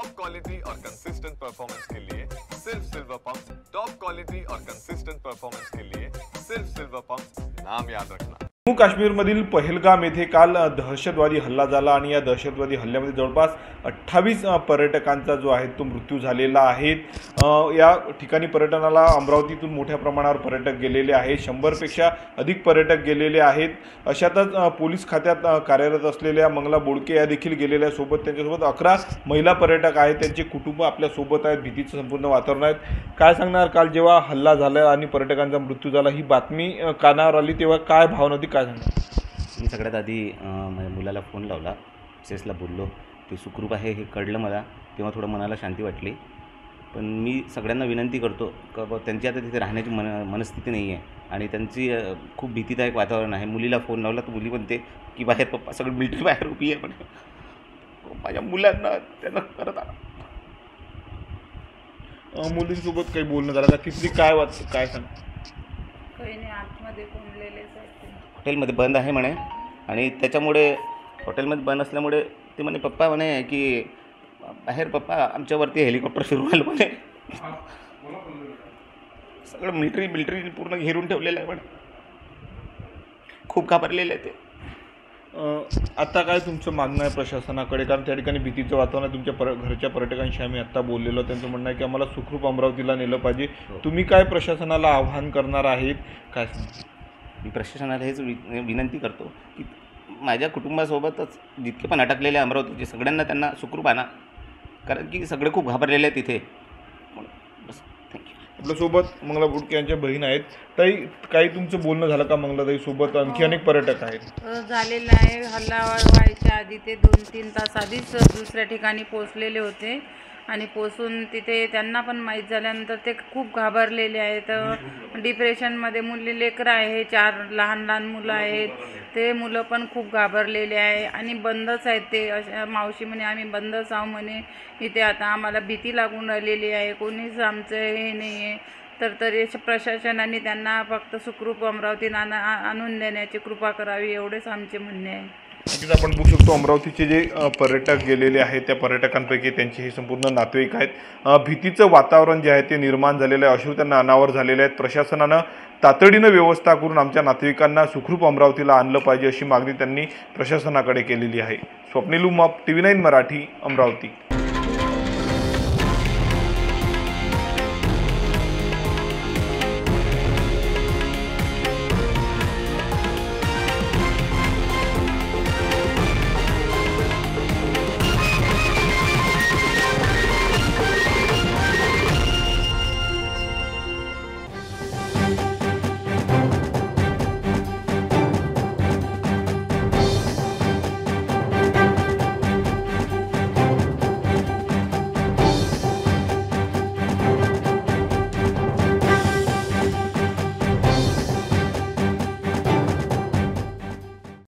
Top quality और consistent performance के लिए सिर्फ सिल्वर पंप। टॉप क्वालिटी और कंसिस्टेंट परफॉर्मेंस के लिए सिर्फ सिल्वर पंप, नाम याद रखना। जम्मू काश्मीरमधील पहलगाम येथे काल दहशतवादी हल्ला झाला आणि या दहशतवादी हल्ल्यामध्ये जवळपास 28 पर्यटकांचा जो आहे तो मृत्यू झालेला आहे। या ठिकाणी पर्यटनाला अमरावतीतून मोठ्या प्रमाणावर पर्यटक गेलेले आहेत। 100 पेक्षा अधिक पर्यटक गेलेले आहेत। अशातच पोलीस खात्यात कार्यरत असलेल्या मंगला बोडके या देखील गेलेल्या सोबत त्यांच्यासोबत 11 महिला पर्यटक आहेत, त्यांचे कुटुंब आपल्या सोबत आहेत। भीतीचं संपूर्ण वातावरण आहे। काय सांगणार, काल जेव्हा हल्ला झाला आणि पर्यटकांचा मृत्यू झाला, ही बातमी कानावर आली तेव्हा काय भावना होती, काय सांगणार? मी सगळ्यात आधी माझ्या मुलाला फोन लावला, मिसेसला बोललो, ते सुखरूप आहे हे कळलं मला, तेव्हा थोडं मनाला शांती वाटली। पण मी सगळ्यांना विनंती करतो का बा त्यांची आता तिथे राहण्याची मनस्थिती नाही आहे आणि त्यांची खूप भीतीदायक वातावरण आहे। मुलीला फोन लावला तर मुली म्हणते की बाहेर पप्पा सगळं मिलिटरी बाहेर उभी आहे, पण माझ्या मुलांना त्यांना करत आला। मुलींसोबत काही बोलणं झालं का? तिथली काय सांग? काही नाही, आतमध्ये कोंडलेलेच आहेत ते। हॉटेलमध्ये बंद आहे म्हणे आणि त्याच्यामुळे हॉटेलमध्ये बंद असल्यामुळे ते म्हणे पप्पा म्हणे की बाहेर पप्पा आमच्यावरती हेलिकॉप्टर सुरू झालं म्हणे, सगळं मिलिटरी पूर्ण घेरून ठेवलेलं आहे म्हणे, खूप घाबरलेलं आहे ते। आता काय तुमचं मागणं आहे प्रशासनाकडे? कारण त्या ठिकाणी भीतीचं वातावरण आहे। तुमच्या घरच्या पर्यटकांशी आम्ही आत्ता बोललेलो, त्यांचं म्हणणं आहे की आम्हाला सुखरूप अमरावतीला नेलं पाहिजे। तुम्ही काय प्रशासनाला आव्हान करणार आहेत, काय सांगा? मी प्रशासनाला हेच विनंती करतो की माझ्या कुटुंबासोबतच जितके पण अटकलेले अमरावतीचे सगळ्यांना त्यांना सुखरूप आणा, कारण की सगळे खूप घाबरलेले आहेत तिथे। बस, थँक्यू। आपल्यासोबत मंगला बोडके यांच्या बहीण आहेत। ताई, काही तुमचं बोलणं झालं का मंगलाताई सोबत? आणखी अनेक पर्यटक आहेत। झालेलं आहे। हल्ला व्हायच्या आधी ते 2-3 तास आधीच दुसऱ्या ठिकाणी पोचलेले होते आणि पोचून तिथे त्यांना पण माहीत झाल्यानंतर ते खूप घाबरलेले आहेत। डिप्रेशनमध्ये मुली लेकरं आहे, 4 लहान मुलं आहेत, ते मुलं पण खूप घाबरलेले आहे आणि बंदच आहेत ते। अशा मावशी म्हणे आम्ही बंदच आहो म्हणे, इथे आता आम्हाला भीती लागून राहिलेली आहे, कोणीच आमचं हे नाही आहे। तरी प्रशासनाने त्यांना फक्त सुखरूप अमरावतीत आणून देण्याची कृपा करावी, एवढेच आमचे म्हणणे आहे। नक्कीच आपण बघू शकतो अमरावतीचे जे पर्यटक गेलेले आहेत त्या पर्यटकांपैकी त्यांचे हे संपूर्ण नातेवाईक आहेत। भीतीचं वातावरण जे आहे ते निर्माण झालेलं आहे, अश्रू त्यांना अनावर झालेले आहेत। प्रशासनानं तातडीनं व्यवस्था करून आमच्या नातेवाईकांना सुखरूप अमरावतीला आणलं पाहिजे अशी मागणी त्यांनी प्रशासनाकडे केलेली आहे। स्वप्नील उमाप, TV9 मराठी, अमरावती।